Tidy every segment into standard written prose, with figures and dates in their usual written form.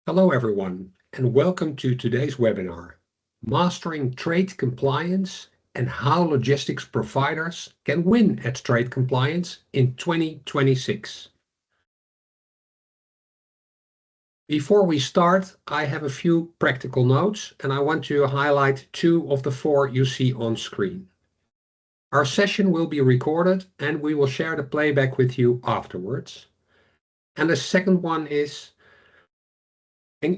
Hello everyone, and welcome to today's webinar, Mastering Trade Compliance and How Logistics Providers Can Win at Trade Compliance in 2026. Before we start, I have a few practical notes, and I want to highlight 2 of the 4 you see on screen. Our session will be recorded, and we will share the playback with you afterwards. And the second one is,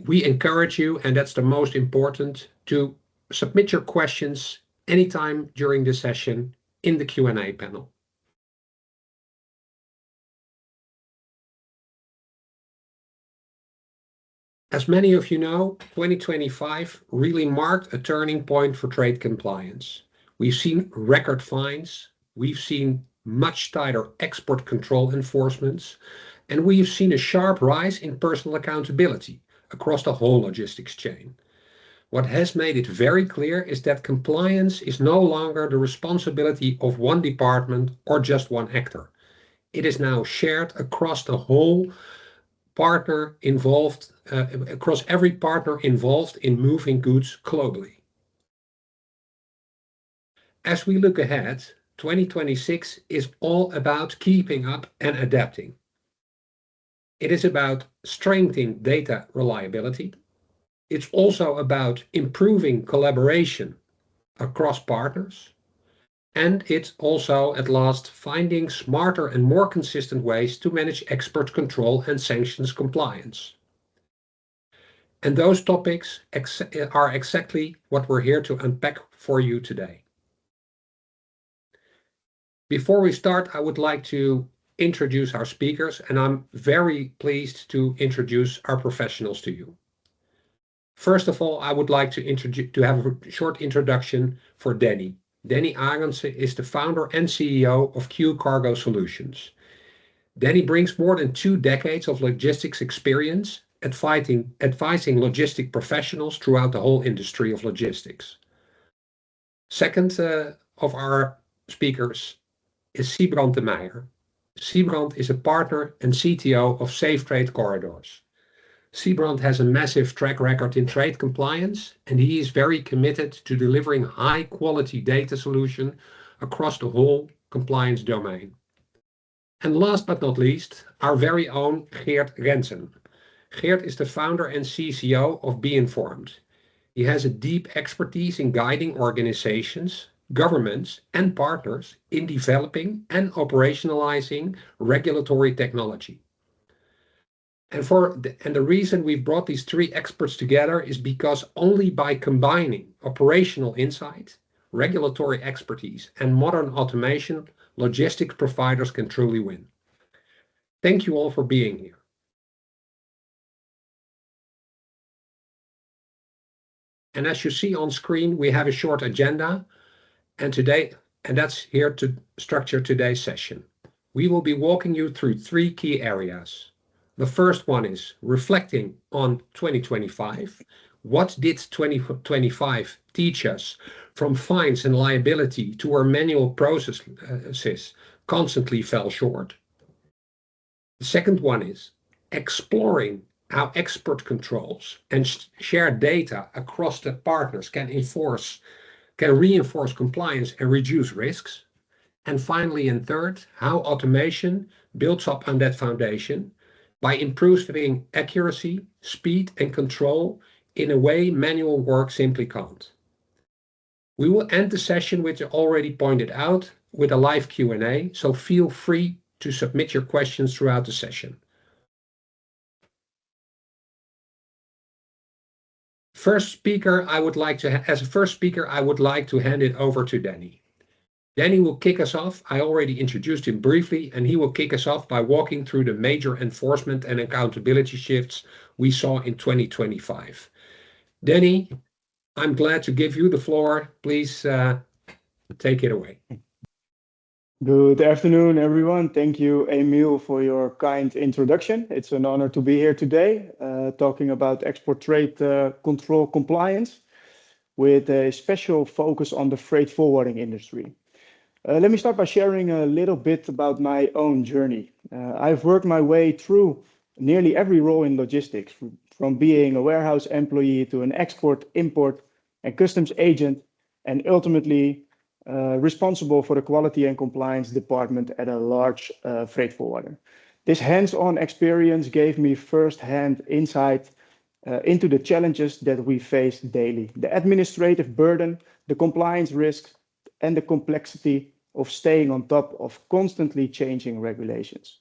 we encourage you, and that's the most important, to submit your questions anytime during the session in the Q&A panel. As many of you know, 2025 really marked a turning point for trade compliance. We've seen record fines, we've seen much tighter export control enforcements, and we've seen a sharp rise in personal accountability across the whole logistics chain. What has made it very clear is that compliance is no longer the responsibility of one department or just one actor. It is now shared across the whole partner involved, across every partner involved in moving goods globally. As we look ahead, 2026 is all about keeping up and adapting. It is about strengthening data reliability. It's also about improving collaboration across partners. And it's also, at last, finding smarter and more consistent ways to manage export control and sanctions compliance. And those topics are exactly what we're here to unpack for you today. Before we start, I would like to introduce our speakers, and I'm very pleased to introduce our professionals to you. First of all, I would like to have a short introduction for Danny. Danny Arendse is the founder and CEO of QCargo Solutions. Danny brings more than 2 decades of logistics experience advising logistic professionals throughout the whole industry of logistics. Second of our speakers is Siebrand de Meijer. Siebrand is a partner and CTO of Safe Trade Corridors. Siebrand has a massive track record in trade compliance, and he is very committed to delivering high-quality data solution across the whole compliance domain. And last but not least, our very own Geert Rensen. Geert is the founder and CCO of Be Informed. He has a deep expertise in guiding organizations, governments, and partners in developing and operationalizing regulatory technology. And the reason we've brought these 3 experts together is because only by combining operational insight, regulatory expertise, and modern automation, logistics providers can truly win. Thank you all for being here. And as you see on screen, we have a short agenda, and that's here to structure today's session. We will be walking you through 3 key areas. The first one is reflecting on 2025. What did 2025 teach us from fines and liability to our manual processes constantly fell short? The second one is exploring how export controls and shared data across the partners can reinforce compliance and reduce risks. And finally, and third, how automation builds up on that foundation by improving accuracy, speed, and control in a way manual work simply can't. We will end the session, which I already pointed out, with a live Q&A, so feel free to submit your questions throughout the session. As a first speaker, I would like to hand it over to Danny. Danny will kick us off. I already introduced him briefly, and he will kick us off by walking through the major enforcement and accountability shifts we saw in 2025. Danny, I'm glad to give you the floor. Please take it away. Good afternoon, everyone. Thank you, Emil, for your kind introduction. It's an honor to be here today, talking about export trade control compliance with a special focus on the freight forwarding industry. Let me start by sharing a little bit about my own journey. I've worked my way through nearly every role in logistics, from being a warehouse employee to an export, import, and customs agent, and ultimately responsible for the quality and compliance department at a large freight forwarder. This hands-on experience gave me first-hand insight into the challenges that we face daily, the administrative burden, the compliance risks, and the complexity of staying on top of constantly changing regulations.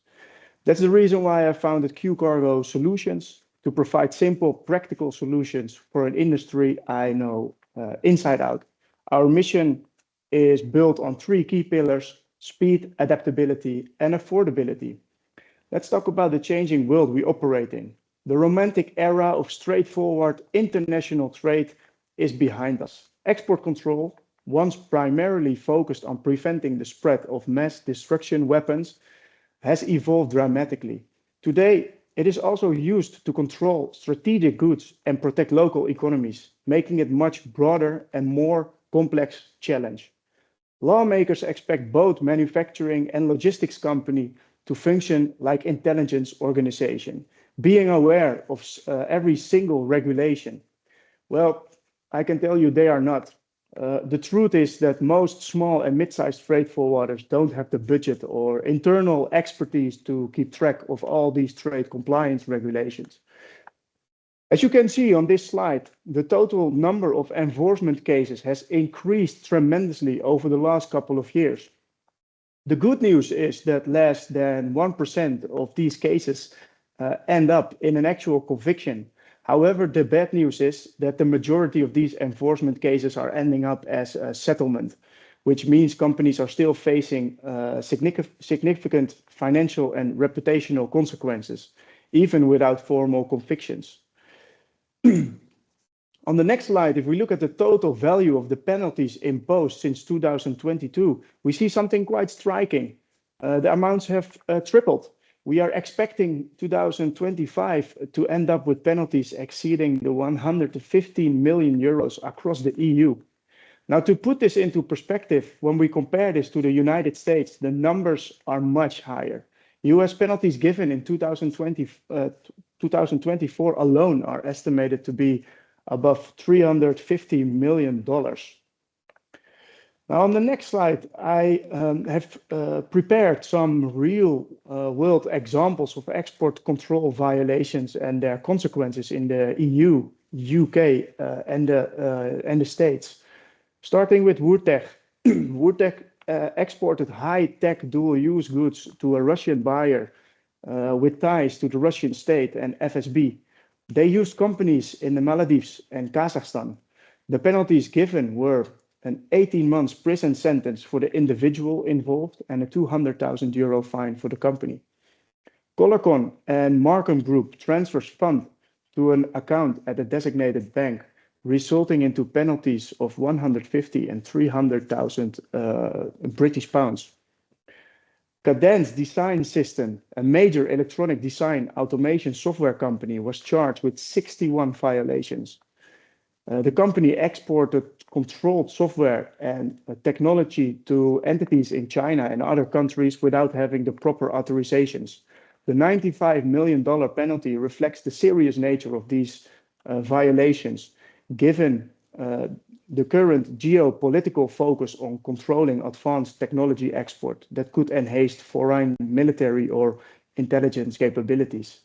That's the reason why I founded QCargo Solutions, to provide simple, practical solutions for an industry I know inside out. Our mission is built on three key pillars: speed, adaptability, and affordability. Let's talk about the changing world we operate in. The romantic era of straightforward international trade is behind us. Export control, once primarily focused on preventing the spread of mass destruction weapons, has evolved dramatically. Today, it is also used to control strategic goods and protect local economies, making it much broader and more complex challenge. Lawmakers expect both manufacturing and logistics companies to function like intelligence organization, being aware of every single regulation. Well, I can tell you they are not. The truth is that most small and mid-sized freight forwarders don't have the budget or internal expertise to keep track of all these trade compliance regulations. As you can see on this slide, the total number of enforcement cases has increased tremendously over the last couple of years. The good news is that less than 1% of these cases end up in an actual conviction. However, the bad news is that the majority of these enforcement cases are ending up as a settlement, which means companies are still facing significant financial and reputational consequences, even without formal convictions. On the next slide, if we look at the total value of the penalties imposed since 2022, we see something quite striking. The amounts have tripled. We are expecting 2025 to end up with penalties exceeding the 115 million euros across the EU. Now, to put this into perspective, when we compare this to the United States, the numbers are much higher. US penalties given in 2024 alone are estimated to be above $350 million. Now, on the next slide, I have prepared some real world examples of export control violations and their consequences in the EU, UK, and the States. Starting with Woertech. Woertech exported high-tech dual-use goods to a Russian buyer with ties to the Russian state and FSB. They used companies in the Maldives and Kazakhstan. The penalties given were an 18 months prison sentence for the individual involved and a 200,000 euro fine for the company. Colorcon and Markham Group transfers funds to an account at a designated bank, resulting into penalties of 150 and 300,000 British pounds. Cadence Design System, a major electronic design automation software company, was charged with 61 violations. The company exported controlled software and technology to entities in China and other countries without having the proper authorizations. The $95 million penalty reflects the serious nature of these violations, given the current geopolitical focus on controlling advanced technology export that could enhance foreign military or intelligence capabilities.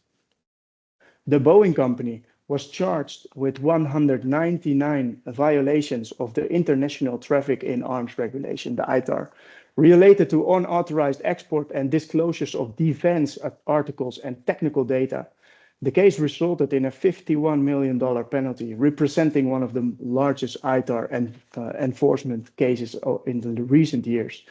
The Boeing company was charged with 199 violations of the International Traffic in Arms Regulation, the ITAR, related to unauthorized export and disclosures of defense articles and technical data. The case resulted in a $51 million penalty, representing one of the largest ITAR enforcement cases in the recent years.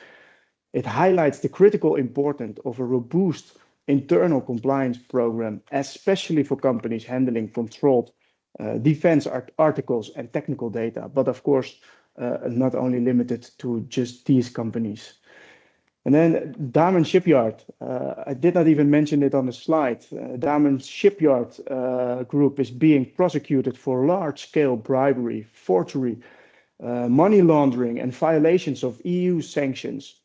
It highlights the critical importance of a robust internal compliance program, especially for companies handling controlled defense articles and technical data, but of course, not only limited to just these companies. And then Damen Shipyard, I did not even mention it on the slide. Damen Shipyard Group is being prosecuted for large-scale bribery, forgery, money laundering, and violations of EU sanctions,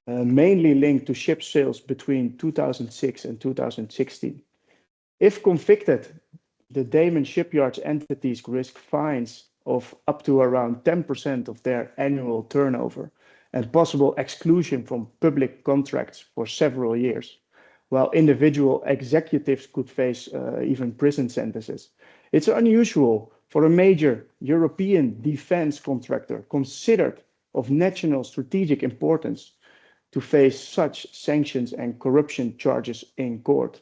mainly linked to ship sales between 2006 and 2016. If convicted, the Daman shipyards entities risk fines of up to around 10% of their annual turnover and possible exclusion from public contracts for several years, while individual executives could face even prison sentences. It's unusual for a major European defense contractor considered of national strategic importance to face such sanctions and corruption charges in court.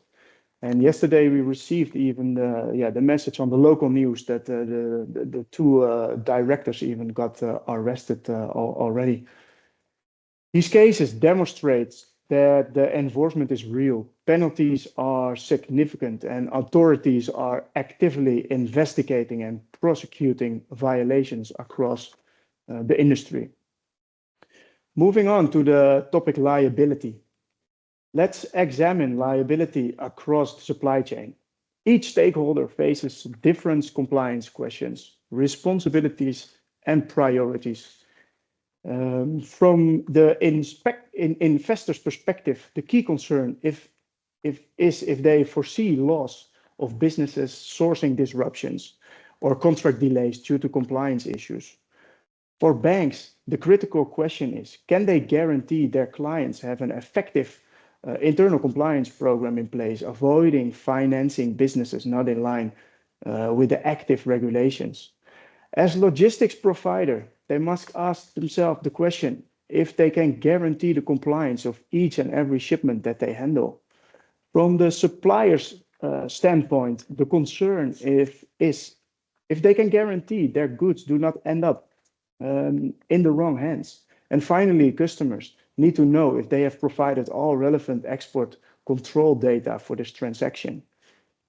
And yesterday we received even the message on the local news that the two directors even got arrested already. These cases demonstrate that the enforcement is real. Penalties are significant and authorities are actively investigating and prosecuting violations across the industry. Moving on to the topic liability. Let's examine liability across the supply chain. Each stakeholder faces different compliance questions, responsibilities, and priorities. From the investor's perspective, the key concern is if they foresee loss of businesses, sourcing disruptions, or contract delays due to compliance issues. For banks, the critical question is, can they guarantee their clients have an effective internal compliance program in place, avoiding financing businesses not in line with the active regulations? As logistics provider, they must ask themselves the question if they can guarantee the compliance of each and every shipment that they handle. From the supplier's standpoint, the concern is if they can guarantee their goods do not end up in the wrong hands. And finally, customers need to know if they have provided all relevant export control data for this transaction.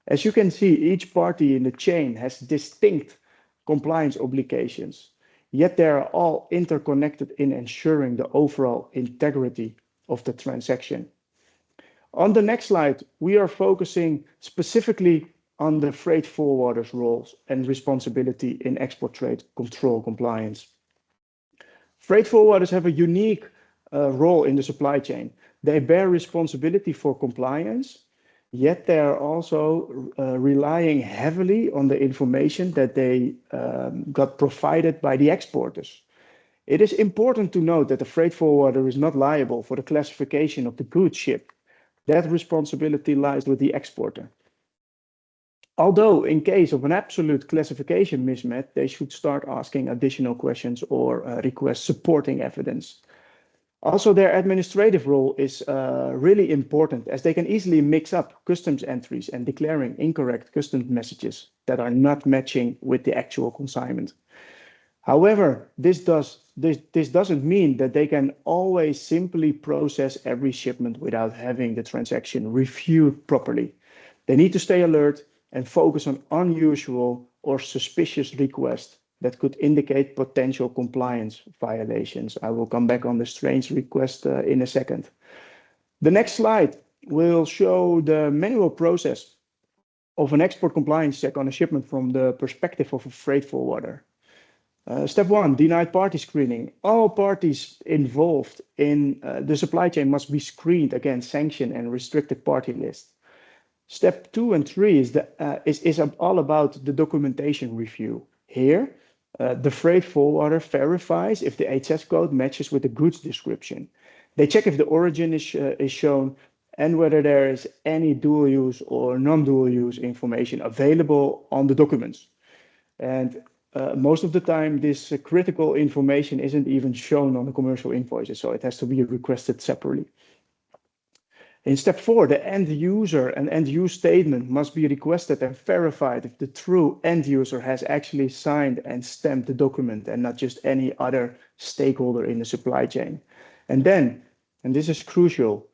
As you can see, each party in the chain has distinct compliance obligations, yet they are all interconnected in ensuring the overall integrity of the transaction. On the next slide, we are focusing specifically on the freight forwarders' roles and responsibility in export trade control compliance. Freight forwarders have a unique role in the supply chain. They bear responsibility for compliance, yet they are also relying heavily on the information that they got provided by the exporters. It is important to note that the freight forwarder is not liable for the classification of the goods shipped. That responsibility lies with the exporter. Although in case of an absolute classification mismatch, they should start asking additional questions or request supporting evidence. Also, their administrative role is really important as they can easily mix up customs entries and declaring incorrect customs messages that are not matching with the actual consignment. However, this doesn't mean that they can always simply process every shipment without having the transaction reviewed properly. They need to stay alert and focus on unusual or suspicious requests that could indicate potential compliance violations. I will come back on the strange request in a second. The next slide will show the manual process of an export compliance check on a shipment from the perspective of a freight forwarder. Step 1, denied party screening. All parties involved in the supply chain must be screened against sanctioned and restricted party lists. Step 2 and 3 is all about the documentation review. Here, the freight forwarder verifies if the HS code matches with the goods description. They check if the origin is shown and whether there is any dual use or non-dual use information available on the documents. And most of the time, this critical information isn't even shown on the commercial invoices, so it has to be requested separately. In step 4, the end user and end use statement must be requested and verified if the true end user has actually signed and stamped the document and not just any other stakeholder in the supply chain. And then, and this is crucial,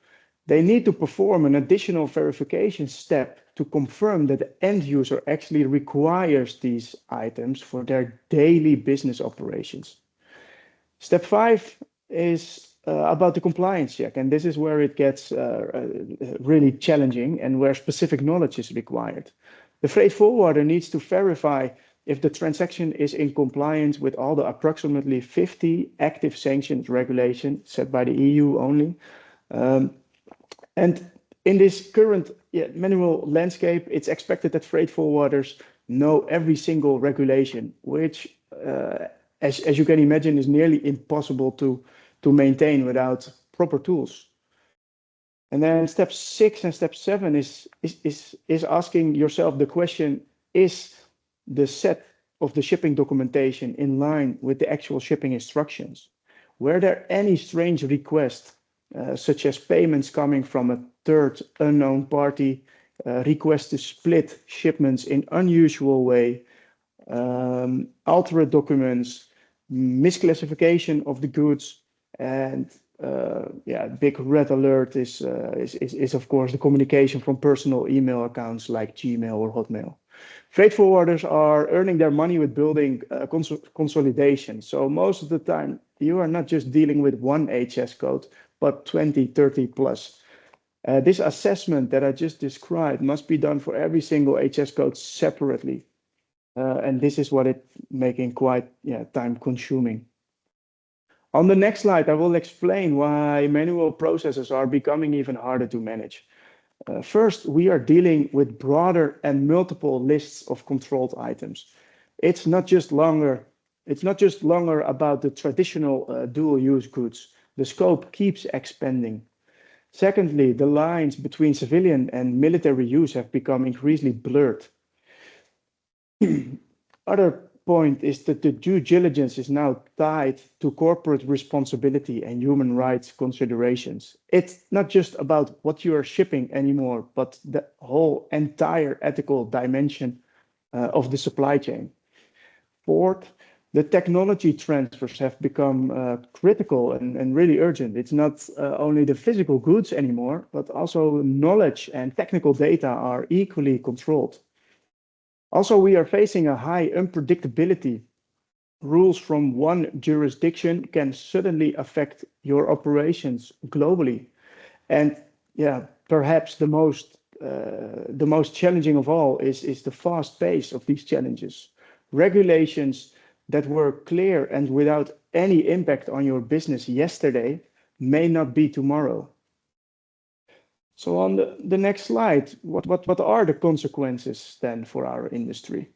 they need to perform an additional verification step to confirm that the end user actually requires these items for their daily business operations. Step 5 is about the compliance check, and this is where it gets really challenging and where specific knowledge is required. The freight forwarder needs to verify if the transaction is in compliance with all the approximately 50 active sanctions regulations set by the EU only. And In this current manual landscape, it's expected that freight forwarders know every single regulation, which, as you can imagine, is nearly impossible to maintain without proper tools. And then step 6 and step 7 is asking yourself the question, is the set of the shipping documentation in line with the actual shipping instructions? Were there any strange requests, such as payments coming from a third unknown party, requests to split shipments in unusual way, altered documents, misclassification of the goods, and big red alert is of course the communication from personal email accounts like Gmail or Hotmail. Freight forwarders are earning their money with building consolidation. So most of the time, you are not just dealing with one HS code, but 20, 30 plus. This assessment that I just described must be done for every single HS code separately. And this is what it's making quite time consuming. On the next slide, I will explain why manual processes are becoming even harder to manage. First, we are dealing with broader and multiple lists of controlled items. It's not just longer about the traditional dual-use goods. The scope keeps expanding. Secondly, the lines between civilian and military use have become increasingly blurred. Other point is that the due diligence is now tied to corporate responsibility and human rights considerations. It's not just about what you are shipping anymore, but the whole entire ethical dimension of the supply chain. Fourth, the technology transfers have become critical and really urgent. It's not only the physical goods anymore, but also knowledge and technical data are equally controlled. Also, we are facing a high unpredictability. Rules from one jurisdiction can suddenly affect your operations globally. And perhaps the most challenging of all is the fast pace of these challenges. Regulations that were clear and without any impact on your business yesterday may not be tomorrow. So on the next slide, what are the consequences then for our industry?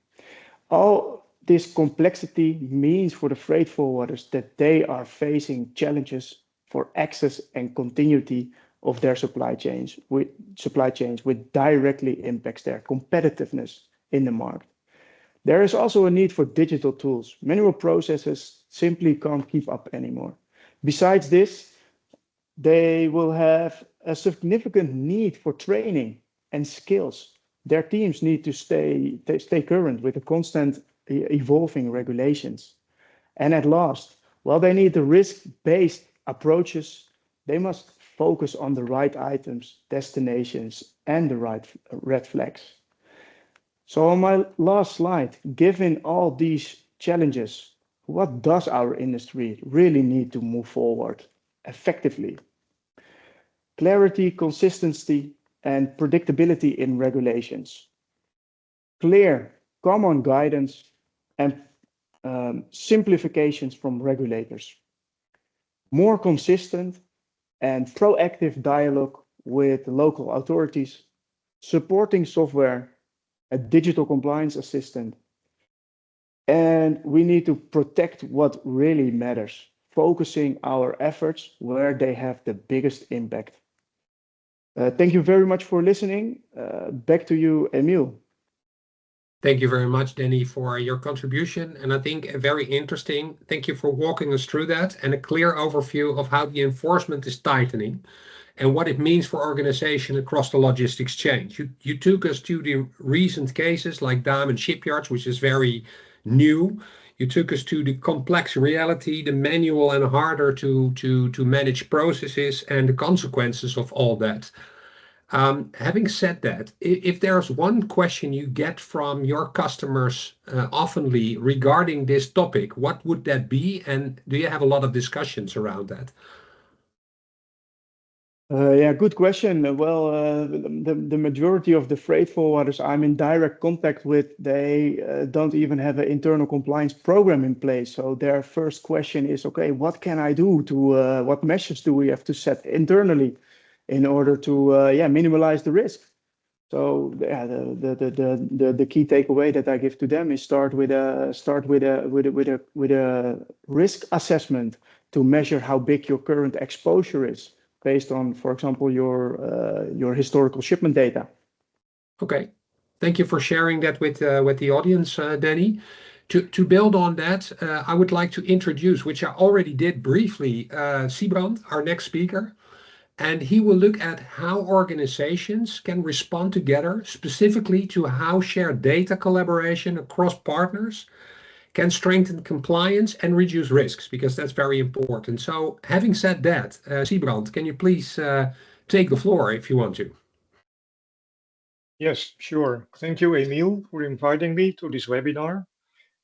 All this complexity means for the freight forwarders that they are facing challenges for access and continuity of their supply chains, which directly impacts their competitiveness in the market. There is also a need for digital tools. Manual processes simply can't keep up anymore. Besides this, they will have a significant need for training and skills. Their teams need to stay current with the constant evolving regulations. And at last, while they need the risk-based approaches, they must focus on the right items, destinations, and the right red flags. So on my last slide, given all these challenges, what does our industry really need to move forward effectively? Clarity, consistency, and predictability in regulations. Clear, common guidance, and simplifications from regulators. More consistent and proactive dialogue with local authorities. Supporting software, a digital compliance assistant. And we need to protect what really matters, focusing our efforts where they have the biggest impact. Thank you very much for listening. Back to you, Emil. Thank you very much, Danny, for your contribution. And I think very interesting. Thank you for walking us through that and a clear overview of how the enforcement is tightening and what it means for organization across the logistics chain. You took us to the recent cases like dam and shipyards, which is very new. You took us to the complex reality, the manual and harder to manage processes and the consequences of all that. Having said that, if there's one question you get from your customers oftenly regarding this topic, what would that be? And do you have a lot of discussions around that? Good question. Well, the majority of the freight forwarders I'm in direct contact with, they don't even have an internal compliance program in place. So their first question is, okay, what can I do to, what measures do we have to set internally? in order to minimize the risk. So yeah, the key takeaway that I give to them is start with a risk assessment to measure how big your current exposure is based on, for example, your historical shipment data. Okay, thank you for sharing that with the audience, Danny. To build on that, I would like to introduce, which I already did briefly, Siebrand, our next speaker. And he will look at how organizations can respond together, specifically to how shared data collaboration across partners can strengthen compliance and reduce risks, because that's very important. So having said that, Siebrand, can you please take the floor if you want to? Yes, sure. Thank you, Emil, for inviting me to this webinar,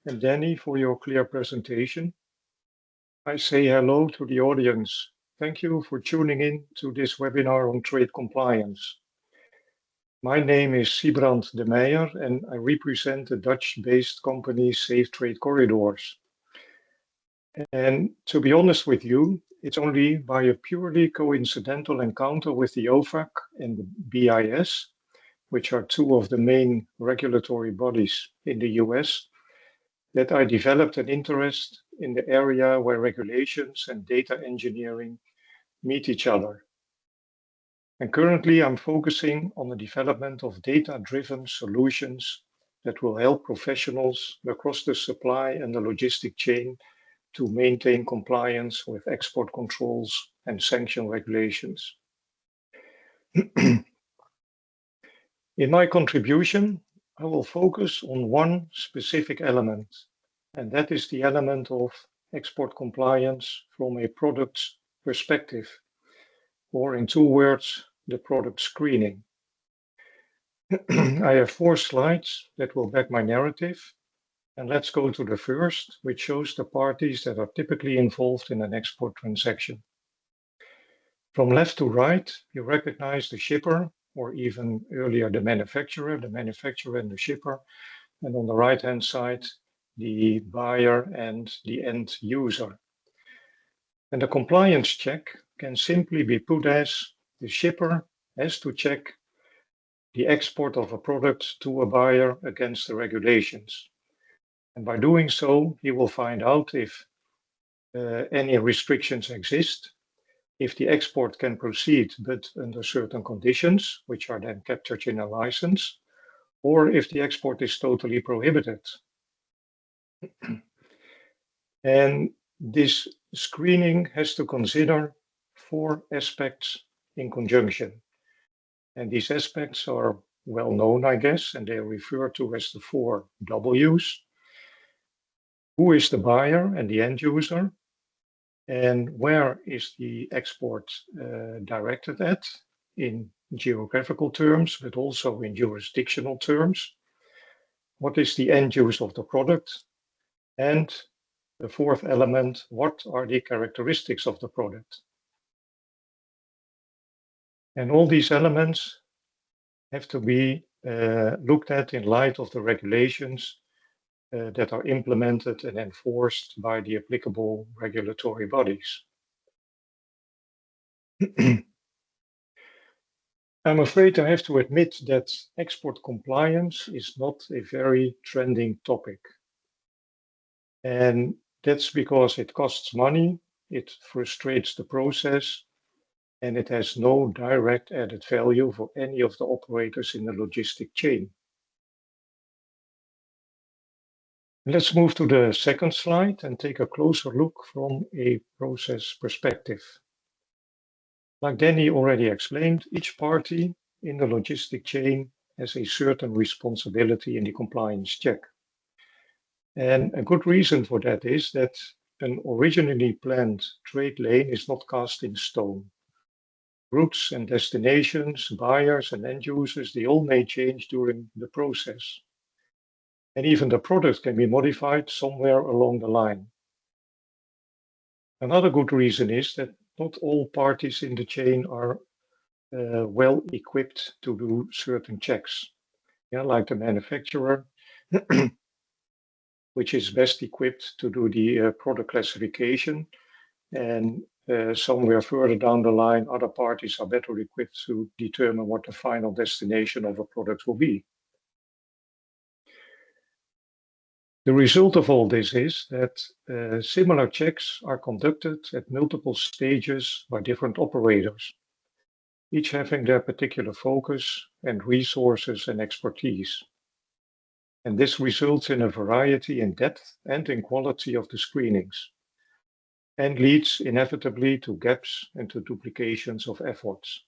and Danny for your clear presentation. I say hello to the audience. Thank you for tuning in to this webinar on trade compliance. My name is Siebrand de Meijer, and I represent the Dutch-based company Safe Trade Corridors. And to be honest with you, it's only by a purely coincidental encounter with the OFAC and the BIS, which are two of the main regulatory bodies in the US, that I developed an interest in the area where regulations and data engineering meet each other. And currently, I'm focusing on the development of data-driven solutions that will help professionals across the supply and the logistic chain to maintain compliance with export controls and sanction regulations. In my contribution, I will focus on one specific element, and that is the element of export compliance from a product's perspective, or in two words, the product screening. I have 4 slides that will back my narrative, and let's go to the first, which shows the parties that are typically involved in an export transaction. From left to right, you recognize the shipper, or even earlier the manufacturer and the shipper, and on the right-hand side, the buyer and the end user. And the compliance check can simply be put as the shipper has to check the export of a product to a buyer against the regulations. And by doing so, he will find out if any restrictions exist, if the export can proceed but under certain conditions, which are then captured in a license, or if the export is totally prohibited. And this screening has to consider 4 aspects in conjunction. And these aspects are well known, I guess, and they are referred to as the 4 Ws. Who is the buyer and the end user? And where is the export directed at in geographical terms, but also in jurisdictional terms? What is the end use of the product? And the 4th element, what are the characteristics of the product? And all these elements have to be looked at in light of the regulations that are implemented and enforced by the applicable regulatory bodies. I'm afraid I have to admit that export compliance is not a very trending topic. And that's because it costs money, it frustrates the process, and it has no direct added value for any of the operators in the logistic chain. Let's move to the second slide and take a closer look from a process perspective. Like Danny already explained, each party in the logistic chain has a certain responsibility in the compliance check. And a good reason for that is that an originally planned trade lane is not cast in stone. Routes and destinations, buyers and end users, they all may change during the process. And even the product can be modified somewhere along the line. Another good reason is that not all parties in the chain are well equipped to do certain checks. Yeah, like the manufacturer, which is best equipped to do the product classification and somewhere further down the line, other parties are better equipped to determine what the final destination of a product will be. The result of all this is that similar checks are conducted at multiple stages by different operators, each having their particular focus and resources and expertise. And this results in a variety in depth and in quality of the screenings, and leads inevitably to gaps and to duplications of efforts.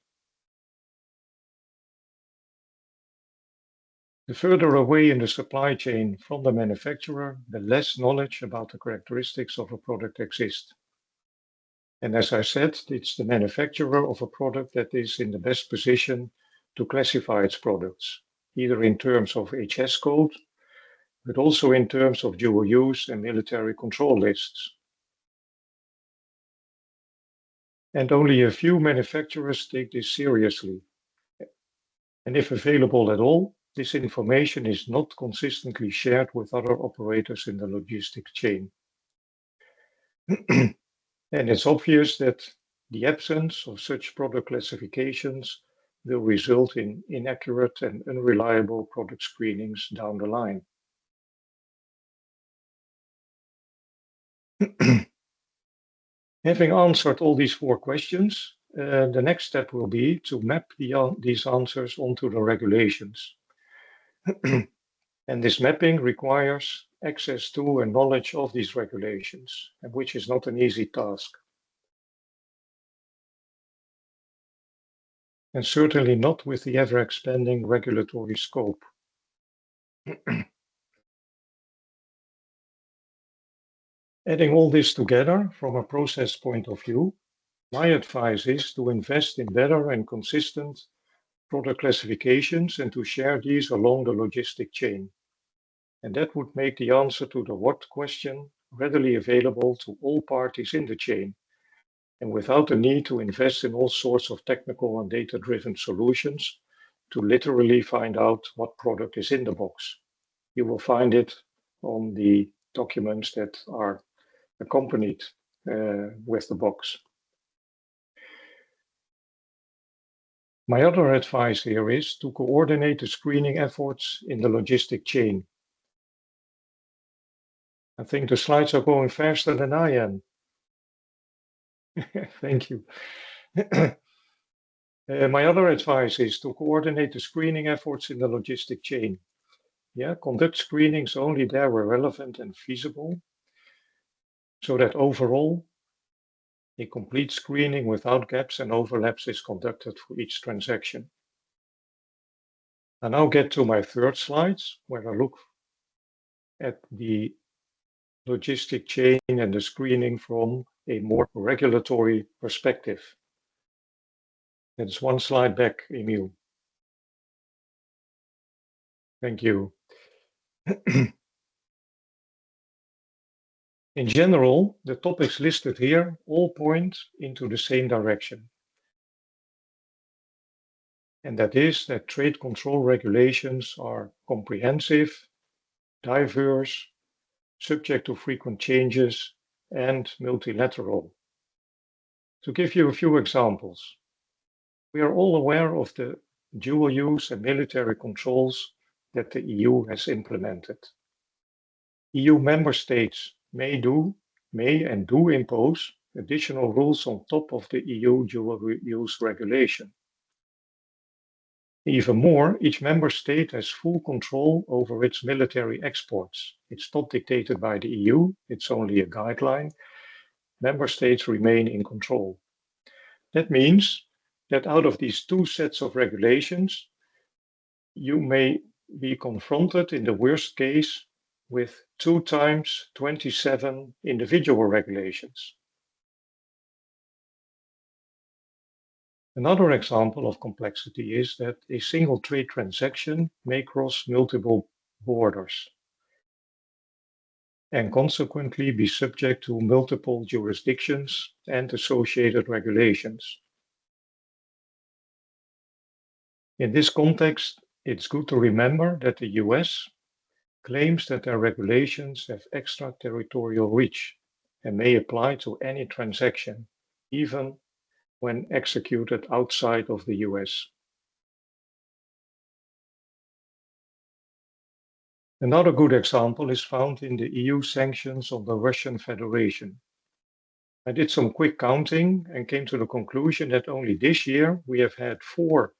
The further away in the supply chain from the manufacturer, the less knowledge about the characteristics of a product exists. And as I said, it's the manufacturer of a product that is in the best position to classify its products, either in terms of HS code, but also in terms of dual use and military control lists. And only a few manufacturers take this seriously. And if available at all, this information is not consistently shared with other operators in the logistics chain. And it's obvious that the absence of such product classifications will result in inaccurate and unreliable product screenings down the line. Having answered all these 4 questions, the next step will be to map these answers onto the regulations. And this mapping requires access to and knowledge of these regulations, which is not an easy task. And certainly not with the ever-expanding regulatory scope. Adding all this together from a process point of view, my advice is to invest in better and consistent product classifications and to share these along the logistic chain. And that would make the answer to the what question readily available to all parties in the chain, and without the need to invest in all sorts of technical and data-driven solutions to literally find out what product is in the box. You will find it on the documents that are accompanied with the box. My other advice here is to coordinate the screening efforts in the logistic chain. I think the slides are going faster than I am. Thank you. My other advice is to coordinate the screening efforts in the logistic chain. Conduct screenings only there where relevant and feasible, so that overall a complete screening without gaps and overlaps is conducted for each transaction. I now get to my 3rd slides, where I look at the logistic chain and the screening from a more regulatory perspective. That's 1 slide back, Emil. Thank you. In general, the topics listed here all point into the same direction. And that is that trade control regulations are comprehensive, diverse, subject to frequent changes, and multilateral. To give you a few examples, we are all aware of the dual use and military controls that the EU has implemented. EU member states may and do impose additional rules on top of the EU dual use regulation. Even more, each member state has full control over its military exports. It's not dictated by the EU, it's only a guideline. Member states remain in control. That means that out of these 2 sets of regulations, you may be confronted in the worst case with 2 times 27 individual regulations. Another example of complexity is that a single trade transaction may cross multiple borders and consequently be subject to multiple jurisdictions and associated regulations. In this context, it's good to remember that the US claims that their regulations have extraterritorial reach and may apply to any transaction, even when executed outside of the US. Another good example is found in the EU sanctions on the Russian Federation. I did some quick counting and came to the conclusion that only this year we have had 4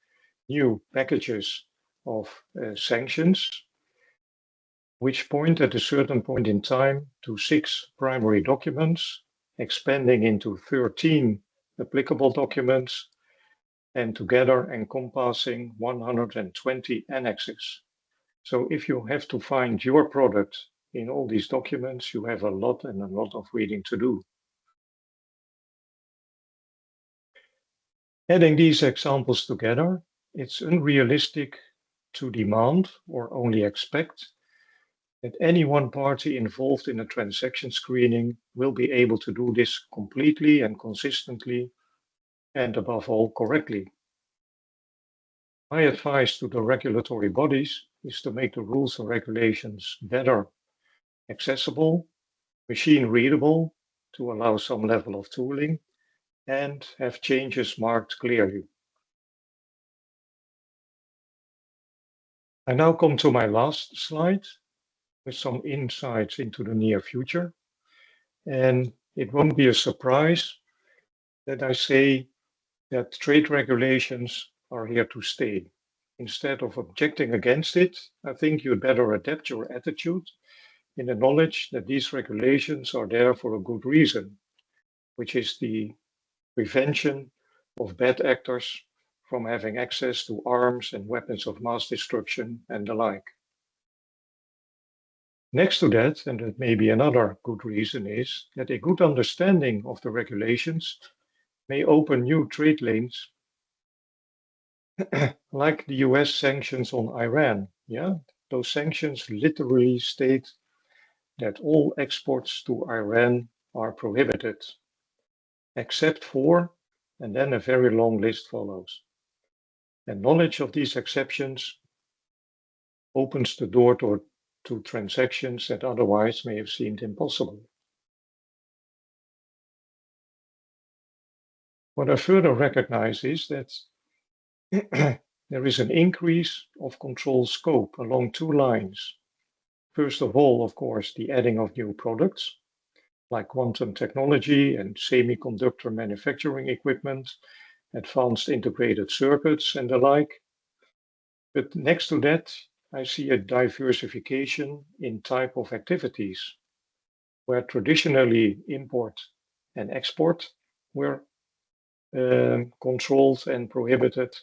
new packages of sanctions, which point at a certain point in time to 6 primary documents, expanding into 13 applicable documents, and together encompassing 120 annexes. So if you have to find your product in all these documents, you have a lot of reading to do. Adding these examples together, it's unrealistic to demand or only expect that any one party involved in a transaction screening will be able to do this completely and consistently, and above all, correctly. My advice to the regulatory bodies is to make the rules and regulations better accessible, machine readable to allow some level of tooling, and have changes marked clearly. I now come to my last slide with some insights into the near future. And it won't be a surprise that I say that trade regulations are here to stay. Instead of objecting against it, I think you'd better adapt your attitude in the knowledge that these regulations are there for a good reason, which is the prevention of bad actors from having access to arms and weapons of mass destruction and the like. Next to that, and that may be another good reason, is that a good understanding of the regulations may open new trade lanes, like the US sanctions on Iran. Yeah, those sanctions literally state that all exports to Iran are prohibited, except for, and then a very long list follows. And knowledge of these exceptions opens the door to transactions that otherwise may have seemed impossible. What I further recognize is that there is an increase of control scope along 2 lines. First of all, of course, the adding of new products like quantum technology and semiconductor manufacturing equipment, advanced integrated circuits and the like. But next to that, I see a diversification in type of activities, where traditionally import and export were controlled and prohibited.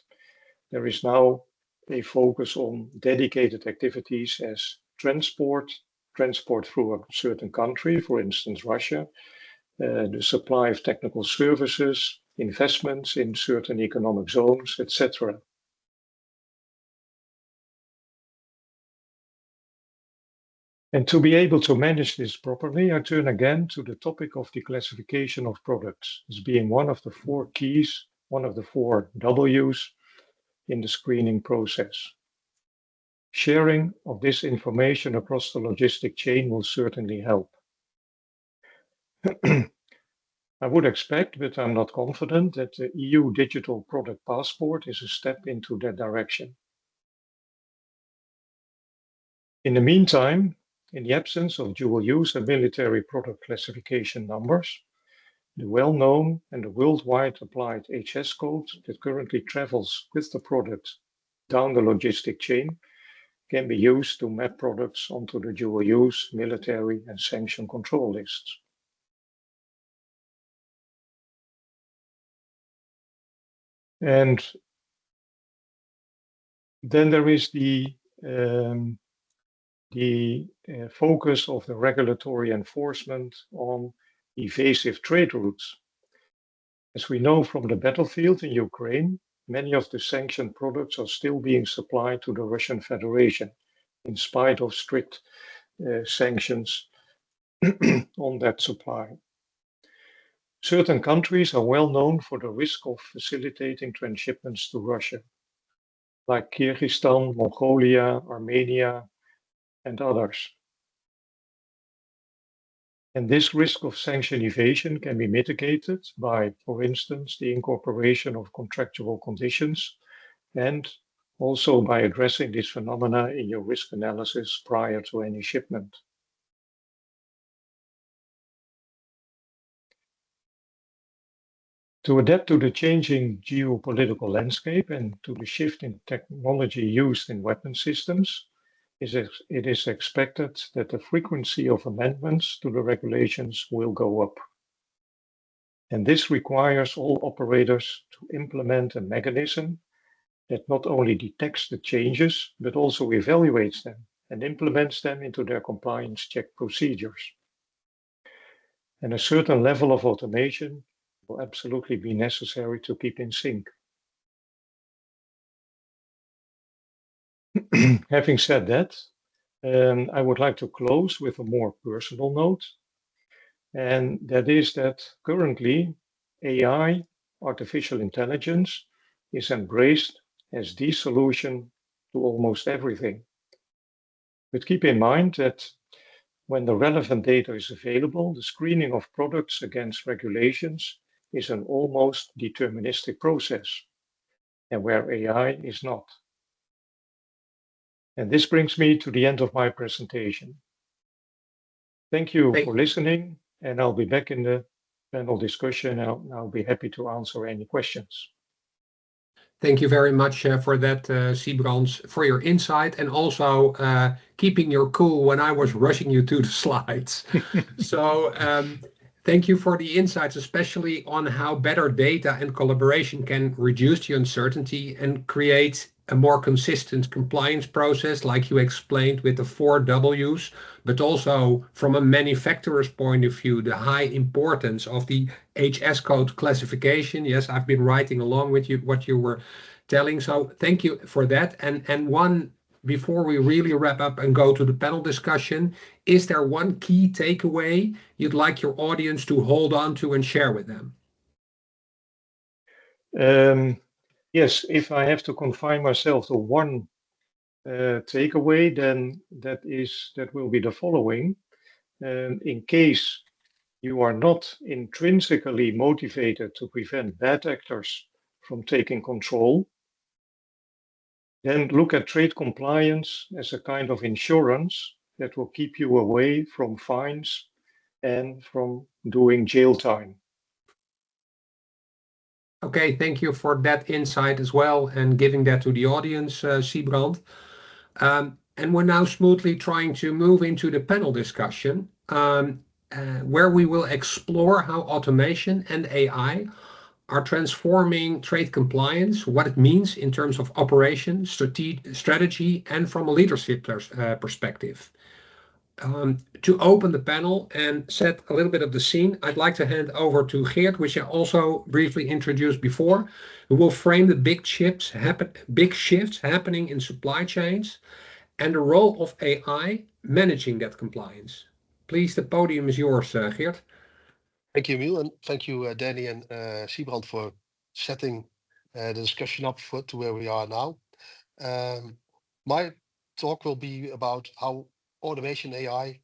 There is now a focus on dedicated activities as transport through a certain country, for instance, Russia, the supply of technical services, investments in certain economic zones, etc. And to be able to manage this properly, I turn again to the topic of the classification of products as being one of the 4 keys, one of the 4 W's in the screening process. Sharing of this information across the logistic chain will certainly help. I would expect, but I'm not confident, that the EU Digital Product Passport is a step into that direction. In the meantime, in the absence of dual-use and military product classification numbers, the well-known and the worldwide applied HS code that currently travels with the product down the logistic chain can be used to map products onto the dual-use, military, and sanction control lists. And then there is the focus of the regulatory enforcement on evasive trade routes. As we know from the battlefield in Ukraine, many of the sanctioned products are still being supplied to the Russian Federation, in spite of strict sanctions on that supply. Certain countries are well known for the risk of facilitating transshipments to Russia, like Kyrgyzstan, Mongolia, Armenia, and others. And this risk of sanction evasion can be mitigated by, for instance, the incorporation of contractual conditions and also by addressing this phenomena in your risk analysis prior to any shipment. To adapt to the changing geopolitical landscape and to the shift in technology used in weapon systems, it is expected that the frequency of amendments to the regulations will go up. And this requires all operators to implement a mechanism that not only detects the changes, but also evaluates them and implements them into their compliance check procedures. And a certain level of automation will absolutely be necessary to keep in sync. Having said that, I would like to close with a more personal note, and that is that currently AI, artificial intelligence, is embraced as the solution to almost everything. But keep in mind that when the relevant data is available, the screening of products against regulations is an almost deterministic process, and where AI is not. And this brings me to the end of my presentation. Thank you for listening, and I'll be back in the panel discussion. I'll be happy to answer any questions. Thank you very much for that, Siebrand, for your insight and also keeping your cool when I was rushing you to the slides. So thank you for the insights, especially on how better data and collaboration can reduce the uncertainty and create a more consistent compliance process, like you explained with the 4 Ws, but also from a manufacturer's point of view, the high importance of the HS code classification. Yes, I've been writing along with you what you were telling. So thank you for that. And one, before we really wrap up and go to the panel discussion, is there one key takeaway you'd like your audience to hold on to and share with them? Yes, if I have to confine myself to one takeaway, then that will be the following. In case you are not intrinsically motivated to prevent bad actors from taking control, then look at trade compliance as a kind of insurance that will keep you away from fines and from doing jail time. Okay, thank you for that insight as well and giving that to the audience, Siebrand. And we're now smoothly trying to move into the panel discussion, where we will explore how automation and AI are transforming trade compliance, what it means in terms of operation, strategy, and from a leadership perspective. To open the panel and set a little bit of the scene, I'd like to hand over to Geert, which I also briefly introduced before, who will frame the big shifts happening in supply chains and the role of AI managing that compliance. Please, the podium is yours, Geert. Thank you, Emil, and thank you, Danny and Siebrand, for setting the discussion up to where we are now. My talk will be about how automation AI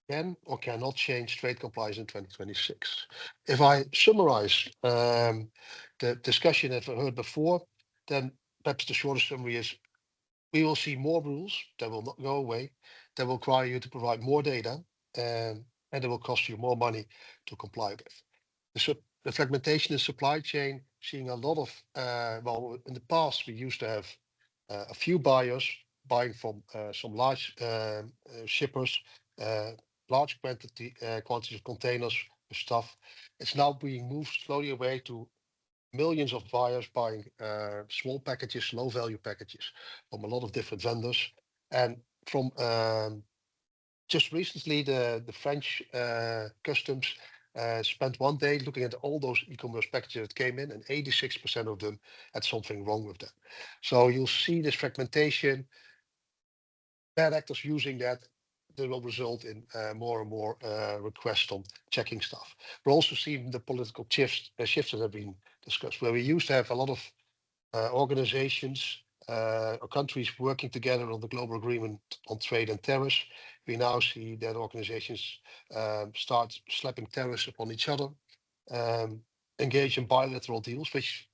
can or cannot change trade compliance in 2026. If I summarize the discussion that we heard before, then perhaps the shortest summary is we will see more rules that will not go away, that will require you to provide more data, and it will cost you more money to comply with. The fragmentation in supply chain, seeing a lot of, well, in the past, we used to have a few buyers buying from some large shippers, large quantities of containers with stuff. It's now being moved slowly away to millions of buyers buying small packages, low value packages from a lot of different vendors. And from just recently, the French customs spent one day looking at all those e-commerce packages that came in, and 86% of them had something wrong with them. So you'll see this fragmentation, bad actors using that will result in more and more requests on checking stuff. We're also seeing the political shifts that have been discussed, where we used to have a lot of organizations countries working together on the global agreement on trade and tariffs, we now see that organizations start slapping tariffs upon each other, engage in bilateral deals, which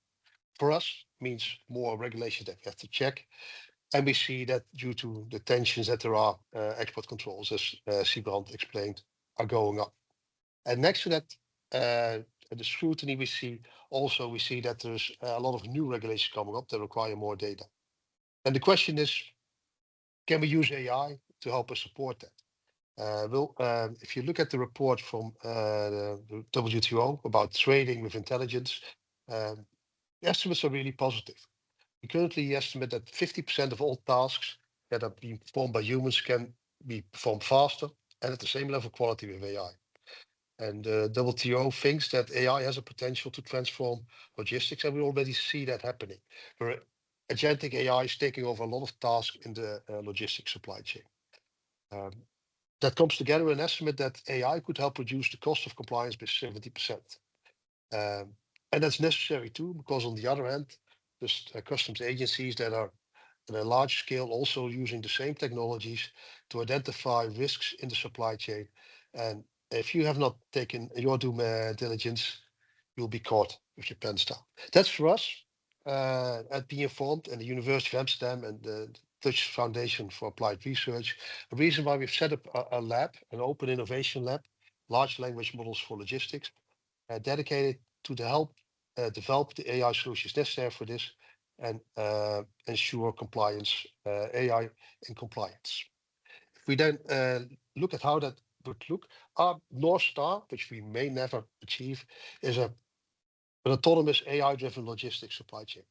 for us means more regulation that we have to check. And we see that due to the tensions that there are, export controls, as Siebrand explained, are going up. And next to that, the scrutiny we see that there's a lot of new regulations coming up that require more data. And the question is, can we use AI to help us support that? If you look at the report from the WTO about trading with intelligence, the estimates are really positive. We currently estimate that 50% of all tasks that are being performed by humans can be performed faster and at the same level of quality with AI. And the WTO thinks that AI has a potential to transform logistics, and we already see that happening, where agentic AI is taking over a lot of tasks in the logistics supply chain. That comes together in an estimate that AI could help reduce the cost of compliance by 70%. And that's necessary too, because on the other hand, there's customs agencies that are on a large scale also using the same technologies to identify risks in the supply chain. And if you have not taken your due diligence, you'll be caught with your pants down. That's for us at Be Informed and the University of Amsterdam and the Dutch Foundation for Applied Research. A reason why we've set up a lab, an open innovation lab, large language models for logistics, dedicated to the help develop the AI solutions necessary for this and ensure compliance, AI in compliance. If we then look at how that would look, our North Star, which we may never achieve, is an autonomous AI-driven logistics supply chain.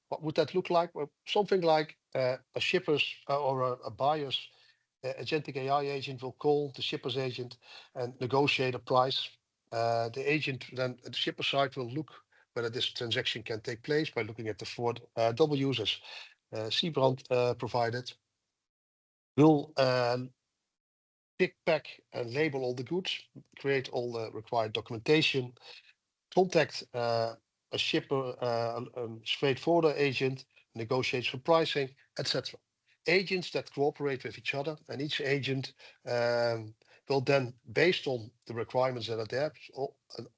What would that look like? Well, something like a shipper's or a buyer's agentic AI agent will call the shipper's agent and negotiate a price. The agent then at the shipper side will look whether this transaction can take place by looking at the 4 Ws as Siebrand provided. Will pick, pack, and label all the goods, create all the required documentation, contact a shipper, a freight forwarder agent, negotiates for pricing, etc. Agents that cooperate with each other, and each agent will then, based on the requirements that are there,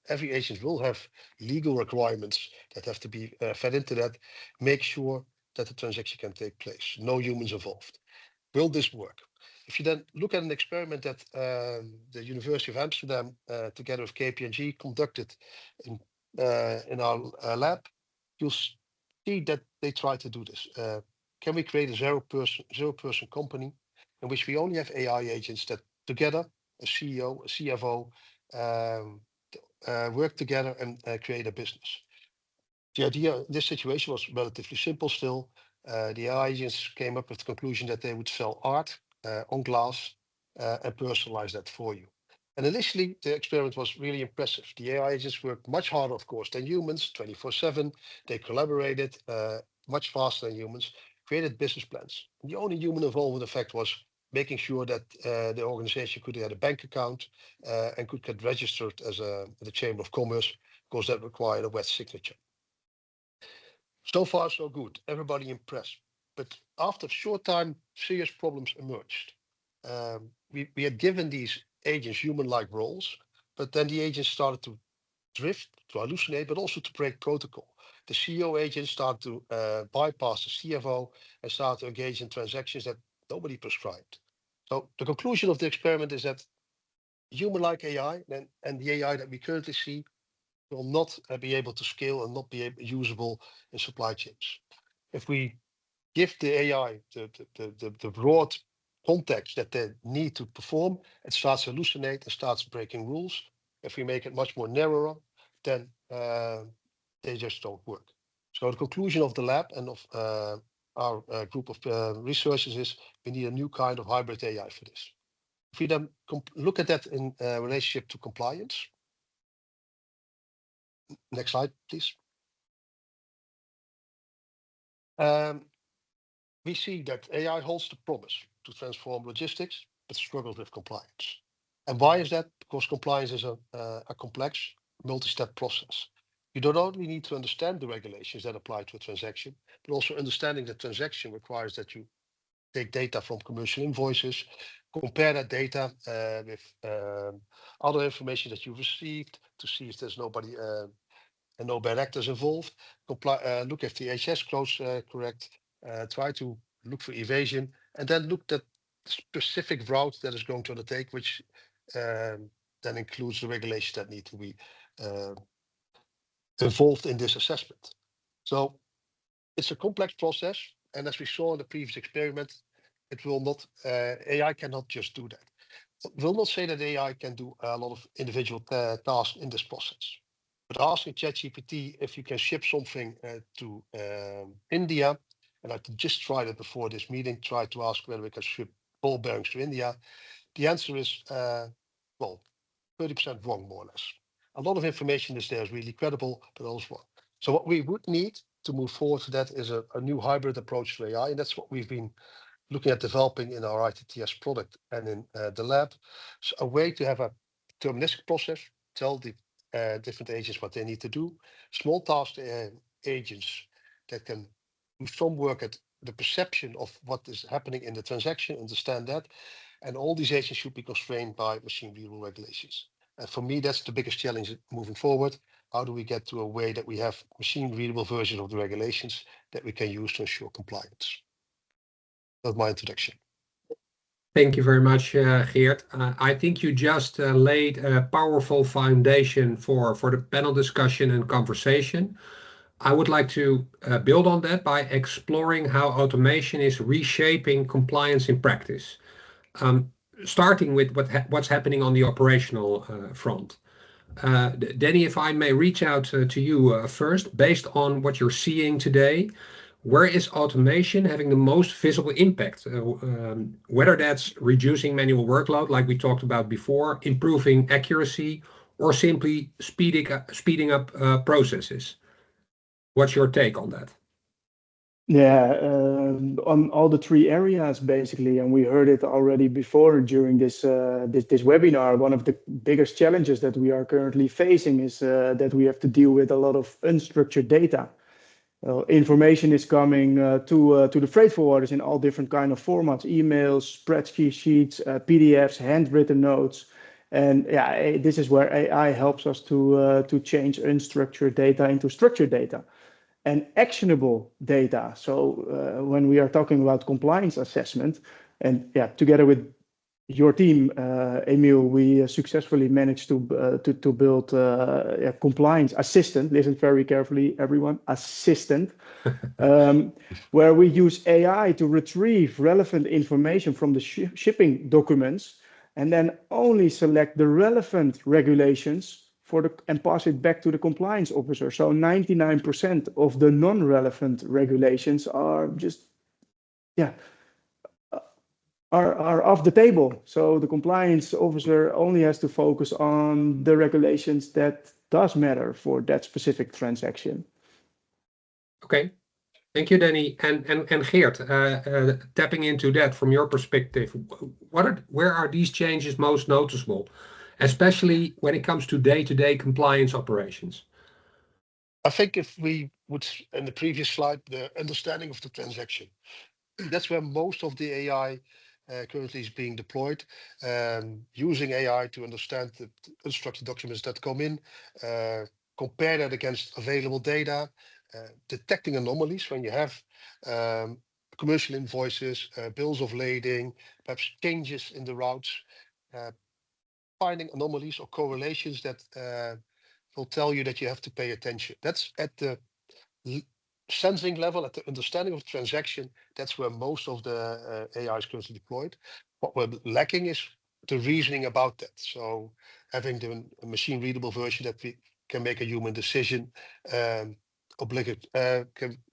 every agent will have legal requirements that have to be fed into that, make sure that the transaction can take place. No humans involved. Will this work? If you then look at an experiment that the University of Amsterdam, together with KPMG, conducted in our lab, you'll see that they try to do this. Can we create a zero-person company in which we only have AI agents that together, a CEO, a CFO, work together and create a business? The idea in this situation was relatively simple still. The AI agents came up with the conclusion that they would sell art on glass and personalize that for you. And initially, the experiment was really impressive. The AI agents worked much harder, of course, than humans, 24/7. They collaborated much faster than humans, created business plans. The only human involvement effect was making sure that the organization could get a bank account and could get registered as the Chamber of Commerce, because that required a wet signature. So far, so good. Everybody impressed. But after a short time, serious problems emerged. We had given these agents human-like roles, but then the agents started to drift, to hallucinate, but also to break protocol. The CEO agents started to bypass the CFO and started to engage in transactions that nobody prescribed. So the conclusion of the experiment is that human-like AI and the AI that we currently see will not be able to scale and not be usable in supply chains. If we give the AI the broad context that they need to perform, it starts to hallucinate and starts breaking rules. If we make it much more narrower, then they just don't work. So the conclusion of the lab and of our group of researchers is we need a new kind of hybrid AI for this. If we then look at that in relationship to compliance. Next slide, please. We see that AI holds the promise to transform logistics, but struggles with compliance. And why is that? Because compliance is a complex, multi-step process. You don't only need to understand the regulations that apply to a transaction, but also understanding the transaction requires that you take data from commercial invoices, compare that data with other information that you've received to see if there's nobody and no bad actors involved. Look if the HS close correct. Try to look for evasion, and then look at the specific route that is going to undertake, which then includes the regulations that need to be involved in this assessment. So it's a complex process, and as we saw in the previous experiment, it will not. AI cannot just do that. It will not say that AI can do a lot of individual tasks in this process. But asking ChatGPT if you can ship something to India, and I just tried it before this meeting, tried to ask whether we can ship ball bearings to India. The answer is, well, 30% wrong, more or less. A lot of information is there is really credible, but also wrong. So what we would need to move forward to that is a new hybrid approach to AI, and that's what we've been looking at developing in our ITTS product and in the lab. So a way to have a deterministic process, tell the different agents what they need to do, small task agents that can do some work at the perception of what is happening in the transaction, understand that, and all these agents should be constrained by machine readable regulations. And for me, that's the biggest challenge moving forward. How do we get to a way that we have machine readable versions of the regulations that we can use to ensure compliance? That's my introduction. Thank you very much, Geert. I think you just laid a powerful foundation for the panel discussion and conversation. I would like to build on that by exploring how automation is reshaping compliance in practice, starting with what's happening on the operational front. Danny, if I may reach out to you first, based on what you're seeing today, where is automation having the most visible impact? Whether that's reducing manual workload, like we talked about before, improving accuracy, or simply speeding up processes. What's your take on that? Yeah, on all the three areas basically, and we heard it already before during this webinar. One of the biggest challenges that we are currently facing is that we have to deal with a lot of unstructured data. Information is coming to the freight forwarders in all different kind of formats: emails, spreadsheets, PDFs, handwritten notes. And yeah, this is where AI helps us to change unstructured data into structured data and actionable data. So when we are talking about compliance assessment, and yeah, together with your team, Emil, we successfully managed to build a compliance assistant. Listen very carefully, everyone, assistant, where we use AI to retrieve relevant information from the shipping documents, and then only select the relevant regulations and pass it back to the compliance officer. So 99% of the non-relevant regulations are just, yeah, are off the table. So the compliance officer only has to focus on the regulations that does matter for that specific transaction. Okay, thank you, Danny. And Geert, tapping into that from your perspective, where are these changes most noticeable, especially when it comes to day-to-day compliance operations? I think if we would, in the previous slide, the understanding of the transaction, that's where most of the AI currently is being deployed, using AI to understand the unstructured documents that come in, compare that against available data, detecting anomalies when you have commercial invoices, bills of lading, perhaps changes in the routes, finding anomalies or correlations that will tell you that you have to pay attention. That's at the sensing level, at the understanding of the transaction. That's where most of the AI is currently deployed. What we're lacking is the reasoning about that. So having the machine readable version that we can make a human decision, can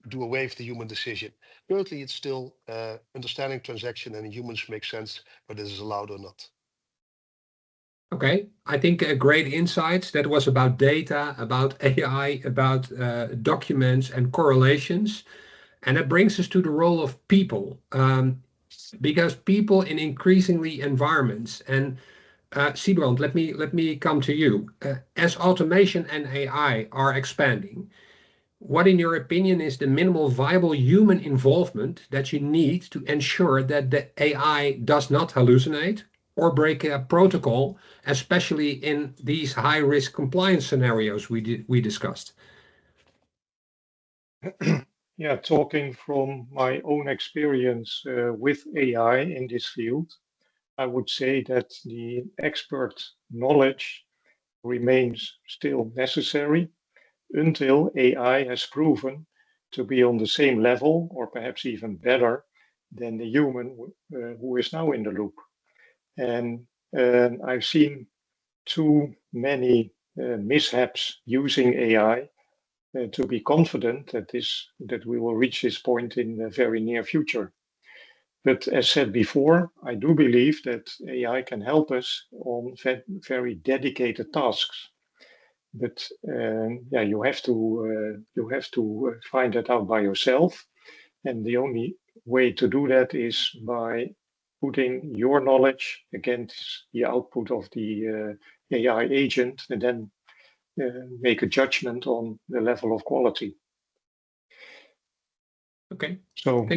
do away with the human decision. Currently, it's still understanding transaction and humans make sense, whether this is allowed or not. Okay, I think great insights. That was about data, about AI, about documents and correlations. And that brings us to the role of people, because people in increasingly environments, and Siebrand, let me come to you. As automation and AI are expanding, what, in your opinion, is the minimal viable human involvement that you need to ensure that the AI does not hallucinate or break a protocol, especially in these high-risk compliance scenarios we discussed? Yeah, talking from my own experience with AI in this field, I would say that the expert knowledge remains still necessary until AI has proven to be on the same level or perhaps even better than the human who is now in the loop. And I've seen too many mishaps using AI to be confident that we will reach this point in the very near future. But as said before, I do believe that AI can help us on very dedicated tasks. But yeah, you have to find that out by yourself, and the only way to do that is by putting your knowledge against the output of the AI agent, and then make a judgment on the level of quality. Okay. So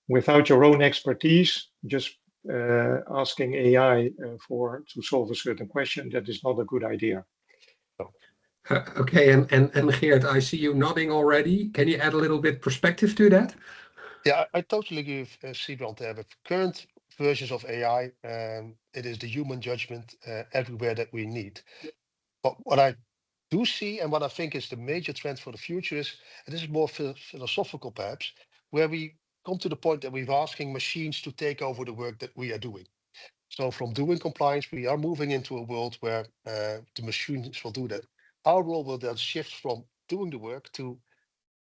without your own expertise, just asking AI to solve a certain question, that is not a good idea. Okay, and Geert, I see you nodding already. Can you add a little bit perspective to that? Yeah, I totally give Siebrand there. With current versions of AI, it is the human judgment everywhere that we need. But what I do see and what I think is the major trend for the future is, and this is more philosophical perhaps, where we come to the point that we're asking machines to take over the work that we are doing. So from doing compliance, we are moving into a world where the machines will do that. Our role will then shift from doing the work to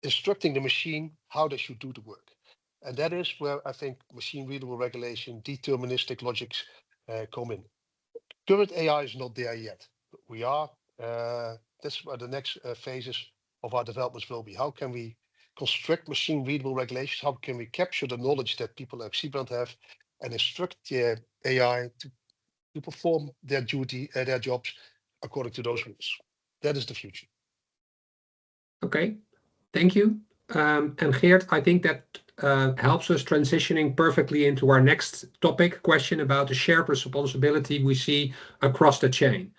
instructing the machine how they should do the work. And that is where I think machine readable regulation, deterministic logics come in. Current AI is not there yet. But we are, that's where the next phases of our developments will be. How can we construct machine readable regulations? How can we capture the knowledge that people like Siebrand have and instruct the AI to perform their duty, their jobs according to those rules? That is the future. Okay, thank you. And Geert, I think that helps us transitioning perfectly into our next topic question about the shared responsibility we see across the chain.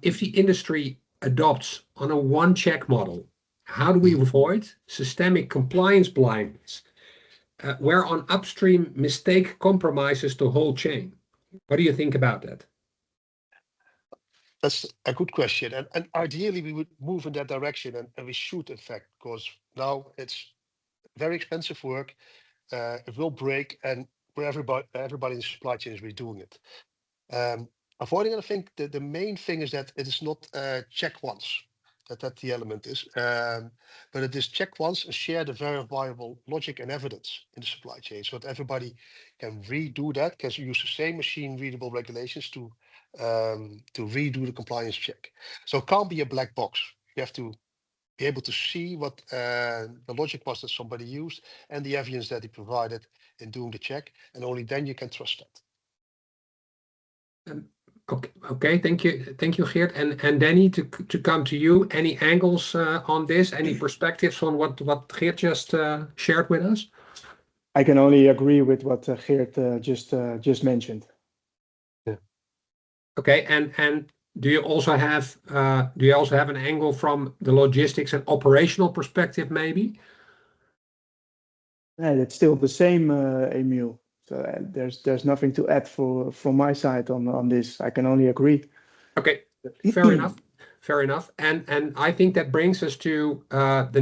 If the industry adopts on a one-check model, how do we avoid systemic compliance blindness, where on upstream mistake compromises the whole chain? What do you think about that? That's a good question. And ideally, we would move in that direction, and we should, in fact, because now it's very expensive work. It will break, and for everybody in the supply chain is redoing it. Avoiding it, I think the main thing is that it is not check once, that the element is, but it is check once and share the verifiable logic and evidence in the supply chain so that everybody can redo that, can use the same machine readable regulations to redo the compliance check. So it can't be a black box. You have to be able to see what the logic was that somebody used and the evidence that he provided in doing the check, and only then you can trust that. Okay, thank you, Geert. And Danny, to come to you, any angles on this, any perspectives on what Geert just shared with us? I can only agree with what Geert just mentioned. Yeah. Okay, and do you also have an angle from the logistics and operational perspective, maybe? Yeah, it's still the same, Emil. So there's nothing to add from my side on this. I can only agree. Okay, fair enough. Fair enough. And I think that brings us to the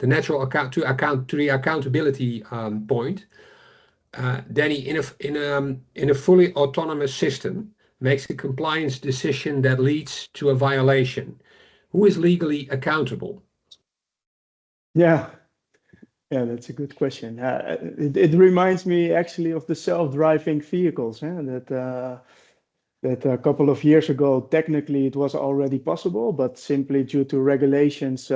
natural accountability point. Danny, in a fully autonomous system, makes a compliance decision that leads to a violation. Who is legally accountable? Yeah, that's a good question. It reminds me actually of the self-driving vehicles, that a couple of years ago, technically it was already possible, but simply due to regulations,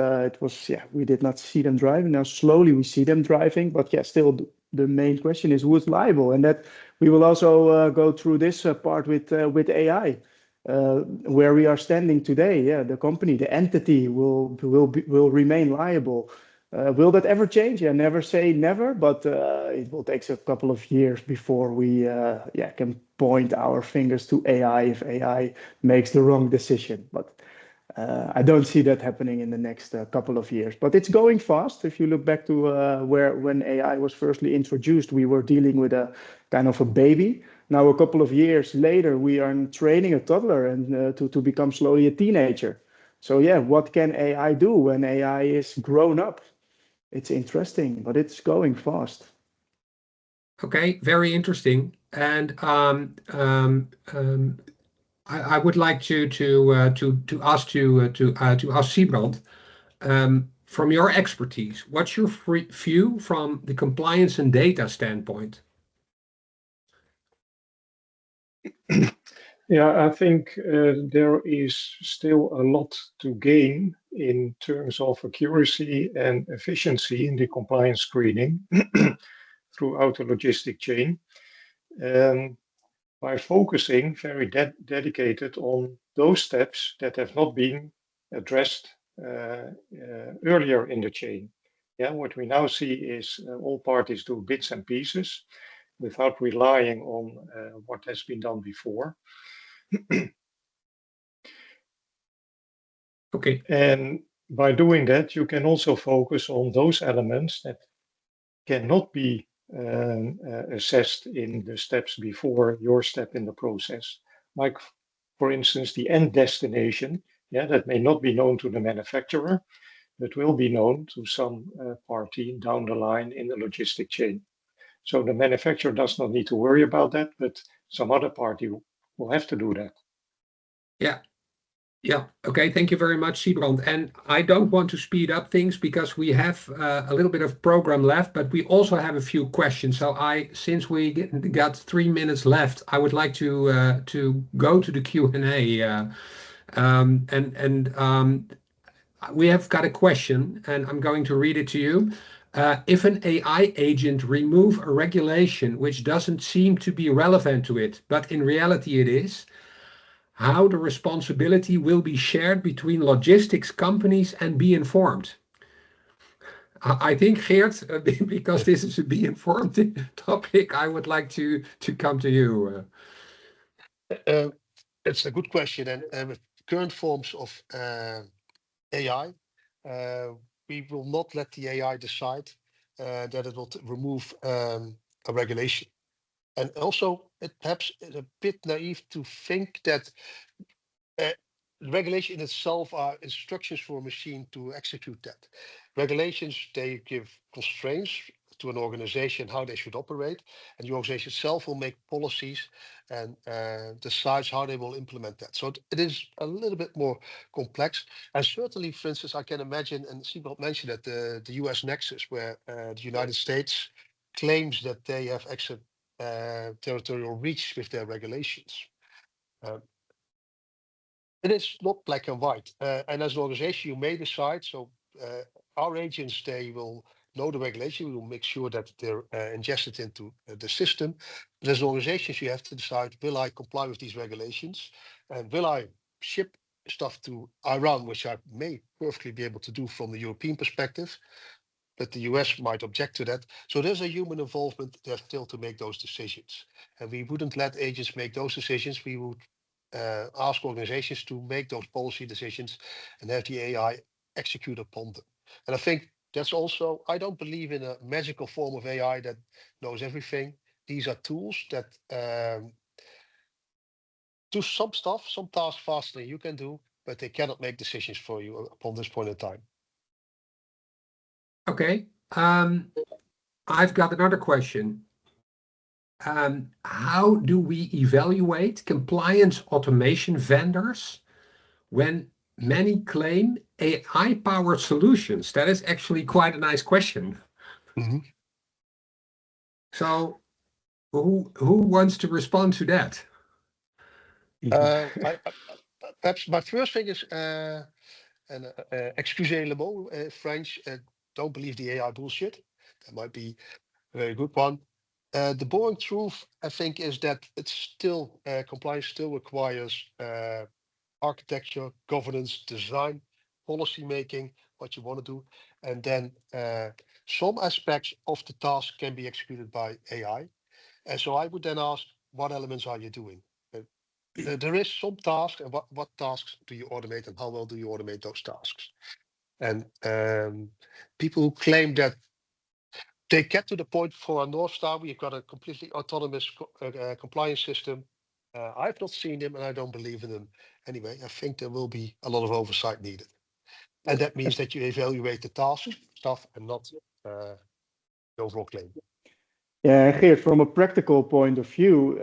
we did not see them driving. Now slowly we see them driving, but still the main question is who is liable, and that we will also go through this part with AI. Where we are standing today, yeah, the company, the entity will remain liable. Will that ever change? Yeah, never say never, but it will take a couple of years before we can point our fingers to AI if AI makes the wrong decision. But I don't see that happening in the next couple of years. But it's going fast. If you look back to when AI was firstly introduced, we were dealing with a kind of a baby. Now, a couple of years later, we are training a toddler and to become slowly a teenager. So yeah, what can AI do when AI is grown up? It's interesting, but it's going fast. Okay, very interesting. And I would like to ask Siebrand, from your expertise, what's your view from the compliance and data standpoint? Yeah, I think there is still a lot to gain in terms of accuracy and efficiency in the compliance screening throughout the logistic chain. By focusing very dedicated on those steps that have not been addressed earlier in the chain. Yeah, what we now see is all parties do bits and pieces without relying on what has been done before. Okay. And by doing that, you can also focus on those elements that cannot be assessed in the steps before your step in the process. Like, for instance, the end destination, yeah, that may not be known to the manufacturer, but will be known to some party down the line in the logistic chain. So the manufacturer does not need to worry about that, but some other party will have to do that. Yeah. Yeah. Okay. Thank you very much, Siebrand. And I don't want to speed up things because we have a little bit of program left, but we also have a few questions. So since we got 3 minutes left, I would like to go to the Q&A. We have got a question, and I'm going to read it to you. If an AI agent remove a regulation which doesn't seem to be relevant to it, but in reality it is, how the responsibility will be shared between logistics companies and be informed? I think, Geert, because this is a be informed topic, I would like to come to you. It's a good question. And with current forms of AI, we will not let the AI decide that it will remove a regulation. And also, it perhaps is a bit naive to think that regulation in itself are instructions for a machine to execute that. Regulations, they give constraints to an organization how they should operate, and the organization itself will make policies and decides how they will implement that. So it is a little bit more complex. And certainly, for instance, I can imagine, and Siebrand mentioned that the US nexus, where the United States claims that they have extra territorial reach with their regulations. It is not black and white. And as an organization, you may decide. So our agents, they will know the regulation. We will make sure that they're ingested into the system. But as an organization, you have to decide, will I comply with these regulations? And will I ship stuff to Iran, which I may perfectly be able to do from the European perspective, but the US might object to that. So there's a human involvement there still to make those decisions. And we wouldn't let agents make those decisions. We would ask organizations to make those policy decisions and have the AI execute upon them. And I think that's also, I don't believe in a magical form of AI that knows everything. These are tools that do some stuff, some tasks faster than you can do, but they cannot make decisions for you upon this point in time. Okay. I've got another question. How do we evaluate compliance automation vendors when many claim AI-powered solutions? That is actually quite a nice question. Mm-hmm. So who wants to respond to that? Perhaps my first thing is, excusez le mot, French, don't believe the AI bullshit. That might be very good one. The boring truth, I think, is that it's still compliance still requires architecture, governance, design, policy making, what you want to do, and then some aspects of the task can be executed by AI. And so I would then ask, what elements are you doing? There is some tasks, and what tasks do you automate, and how well do you automate those tasks? And people who claim that they get to the point for a North Star, we've got a completely autonomous compliance system. I've not seen them, and I don't believe in them. Anyway, I think there will be a lot of oversight needed. And that means that you evaluate the task stuff and not the overall claim. Yeah, Geert, from a practical point of view,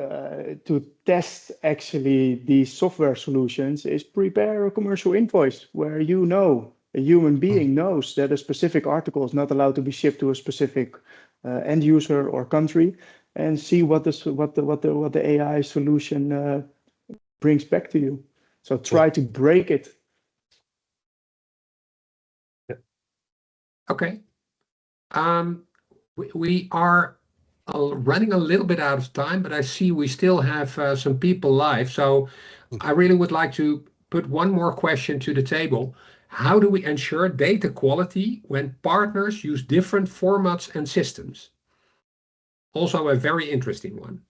to test actually these software solutions is prepare a commercial invoice where you know a human being knows that a specific article is not allowed to be shipped to a specific end user or country, and see what the AI solution brings back to you. So try to break it. Okay. We are running a little bit out of time, but I see we still have some people live. So I really would like to put one more question to the table. How do we ensure data quality when partners use different formats and systems? Also a very interesting one.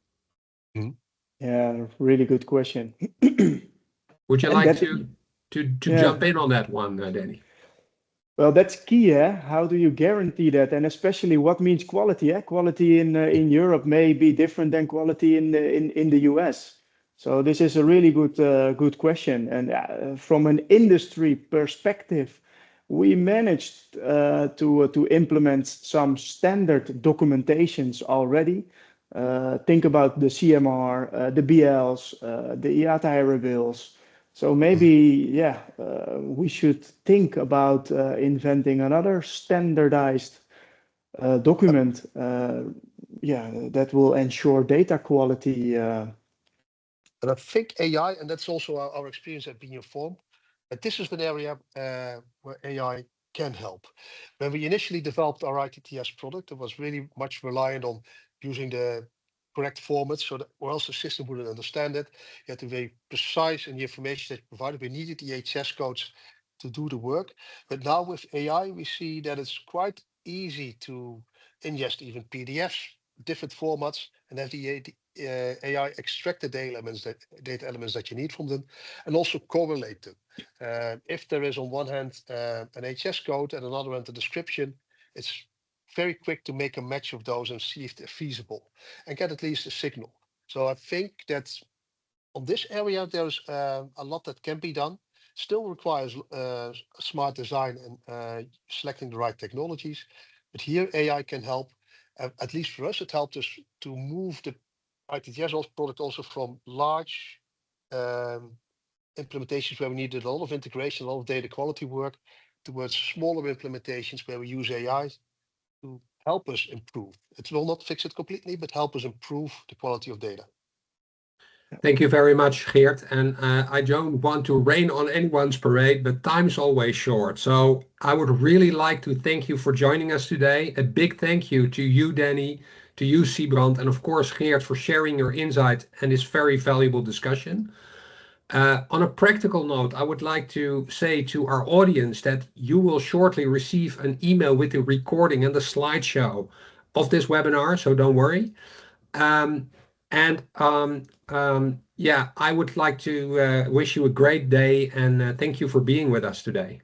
Yeah, really good question. Would you like to jump in on that one, Danny? Well, that's key, How do you guarantee that? And especially what means quality, Quality in Europe may be different than quality in the US. So this is a really good question. And from an industry perspective, we managed to implement some standard documentations already. Think about the CMR, the BLs, the IATA bills. So maybe, we should think about inventing another standardized document, that will ensure data quality. And I think AI, and that's also our experience at Being Informed, that this is an area where AI can help. When we initially developed our ITTS product, it was really much reliant on using the correct format, so that, or else the system wouldn't understand it. You had to be very precise in the information that you provided. We needed the HS codes to do the work. But now with AI, we see that it's quite easy to ingest even PDFs, different formats, and have the AI extract the data elements that you need from them, and also correlate them. If there is on one hand an HS code and another hand a description, it's very quick to make a match of those and see if they're feasible and get at least a signal. So I think that on this area, there's a lot that can be done. Still requires smart design and selecting the right technologies. But here AI can help. At least for us, it helped us to move the ITTS product also from large implementations where we needed a lot of integration, a lot of data quality work, towards smaller implementations where we use AI to help us improve. It will not fix it completely, but help us improve the quality of data. Thank you very much, Geert. And I don't want to rain on anyone's parade, but time is always short. So I would really like to thank you for joining us today. A big thank you to you, Danny, to you, Siebrand, and of course, Geert, for sharing your insight and this very valuable discussion. On a practical note, I would like to say to our audience that you will shortly receive an email with the recording and the slideshow of this webinar, so don't worry. I would like to wish you a great day and thank you for being with us today.